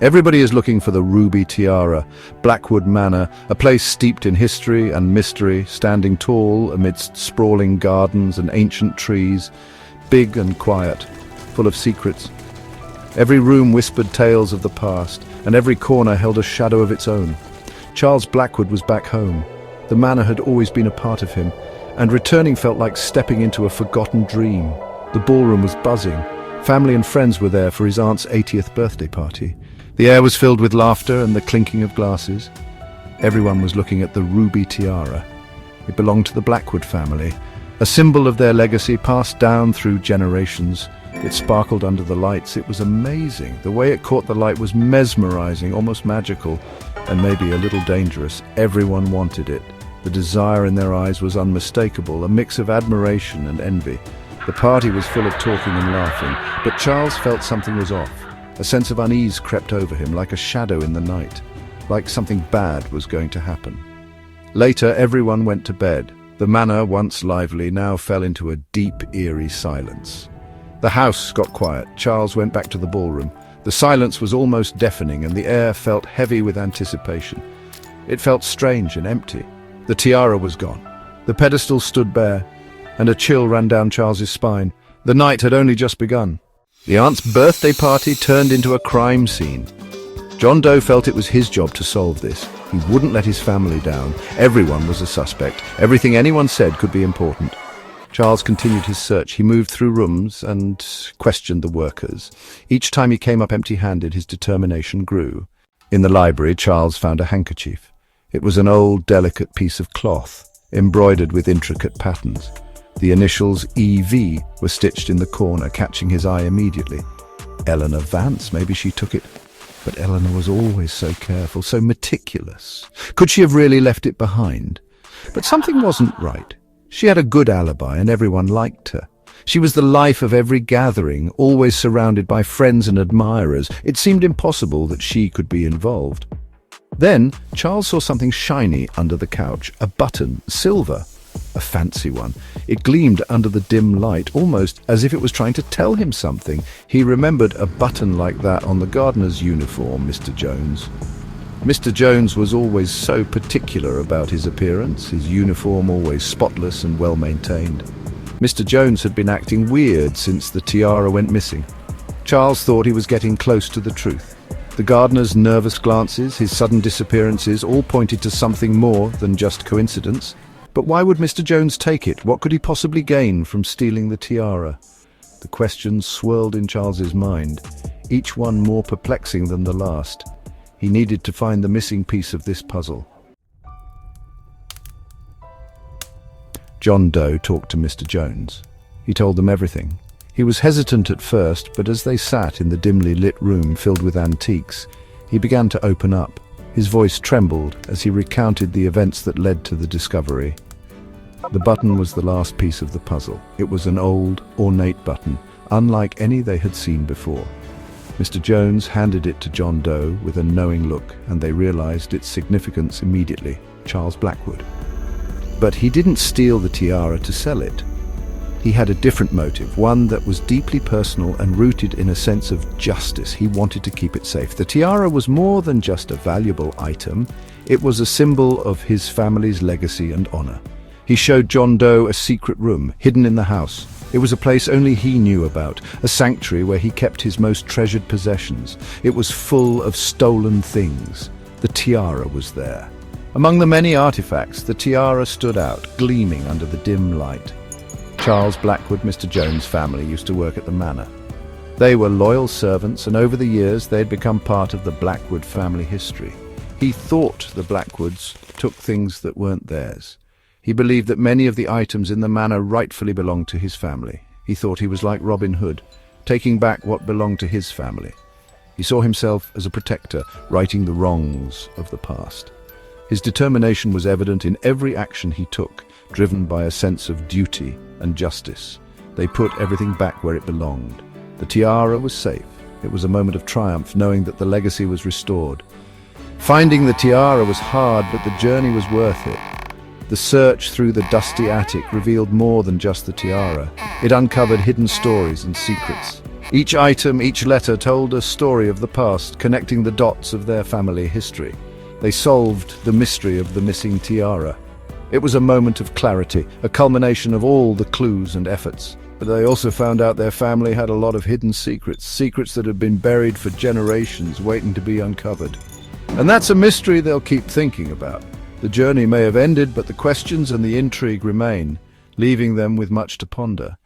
Everybody is looking for the ruby tiara, Blackwood Manor, a place steeped in history and mystery, standing tall amidst sprawling gardens and ancient trees, big and quiet, full of secrets. Every room whispered tales of the past, and every corner held a shadow of its own. Charles Blackwood was back home. The manor had always been a part of him, and returning felt like stepping into a forgotten dream. The ballroom was buzzing. Family and friends were there for his aunt's 80th birthday party. The air was filled with laughter and the clinking of glasses. Everyone was looking at the ruby tiara. It belonged to the Blackwood family, a symbol of their legacy passed down through generations. It sparkled under the lights. It was amazing. The way it caught the light was mesmerizing, almost magical, and maybe a little dangerous. Everyone wanted it. The desire in their eyes was unmistakable, a mix of admiration and envy. The party was full of talking and laughing, but Charles felt something was off. A sense of unease crept over him, like a shadow in the night, like something bad was going to happen. Later, everyone went to bed. The manor, once lively, now fell into a deep, eerie silence. The house got quiet. Charles went back to the ballroom. The silence was almost deafening, and the air felt heavy with anticipation. It felt strange and empty. The tiara was gone. The pedestal stood bare, and a chill ran down Charles's spine. The night had only just begun. The aunt's birthday party turned into a crime scene. John Doe felt it was his job to solve this. He wouldn't let his family down. Everyone was a suspect. Everything anyone said could be important. Charles continued his search. He moved through rooms and questioned the workers. Each time he came up empty-handed, his determination grew. In the library, Charles found a handkerchief. It was an old, delicate piece of cloth, embroidered with intricate patterns. The initials EV were stitched in the corner, catching his eye immediately. Eleanor Vance, maybe she took it. But Eleanor was always so careful, so meticulous. Could she have really left it behind? But something wasn't right. She had a good alibi, and everyone liked her. She was the life of every gathering, always surrounded by friends and admirers. It seemed impossible that she could be involved. Then Charles saw something shiny under the couch, a button, silver. A fancy one. It gleamed under the dim light, almost as if it was trying to tell him something. He remembered a button like that on the gardener's uniform, Mr. Jones. Mr. Jones was always so particular about his appearance, his uniform always spotless and well-maintained. Mr. Jones had been acting weird since the tiara went missing. Charles thought he was getting close to the truth. The gardener's nervous glances, his sudden disappearances, all pointed to something more than just coincidence. But why would Mr. Jones take it? What could he possibly gain from stealing the tiara? The questions swirled in Charles's mind, each one more perplexing than the last. He needed to find the missing piece of this puzzle. John Doe talked to Mr. Jones. He told them everything. He was hesitant at first, but as they sat in the dimly lit room filled with antiques, he began to open up. His voice trembled as he recounted the events that led to the discovery. The button was the last piece of the puzzle. It was an old, ornate button, unlike any they had seen before. Mr. Jones handed it to John Doe with a knowing look, and they realized its significance immediately. Charles Blackwood. But he didn't steal the tiara to sell it. He had a different motive, one that was deeply personal and rooted in a sense of justice. He wanted to keep it safe. The tiara was more than just a valuable item. It was a symbol of his family's legacy and honor. He showed John Doe a secret room, hidden in the house. It was a place only he knew about, a sanctuary where he kept his most treasured possessions. It was full of stolen things. The tiara was there. Among the many artifacts, the tiara stood out, gleaming under the dim light. Charles Blackwood, Mr. Jones' family used to work at the manor. They were loyal servants, and over the years they'd become part of the Blackwood family history. He thought the Blackwoods took things that weren't theirs. He believed that many of the items in the manor rightfully belonged to his family. He thought he was like Robin Hood, taking back what belonged to his family. He saw himself as a protector, righting the wrongs of the past. His determination was evident in every action he took, driven by a sense of duty and justice. They put everything back where it belonged. The tiara was safe. It was a moment of triumph, knowing that the legacy was restored. Finding the tiara was hard, but the journey was worth it. The search through the dusty attic revealed more than just the tiara. It uncovered hidden stories and secrets. Each item, each letter told a story of the past, connecting the dots of their family history. They solved the mystery of the missing tiara. It was a moment of clarity, a culmination of all the clues and efforts. But they also found out their family had a lot of hidden secrets, secrets that had been buried for generations, waiting to be uncovered. And that's a mystery they'll keep thinking about. The journey may have ended, but the questions and the intrigue remain, leaving them with much to ponder.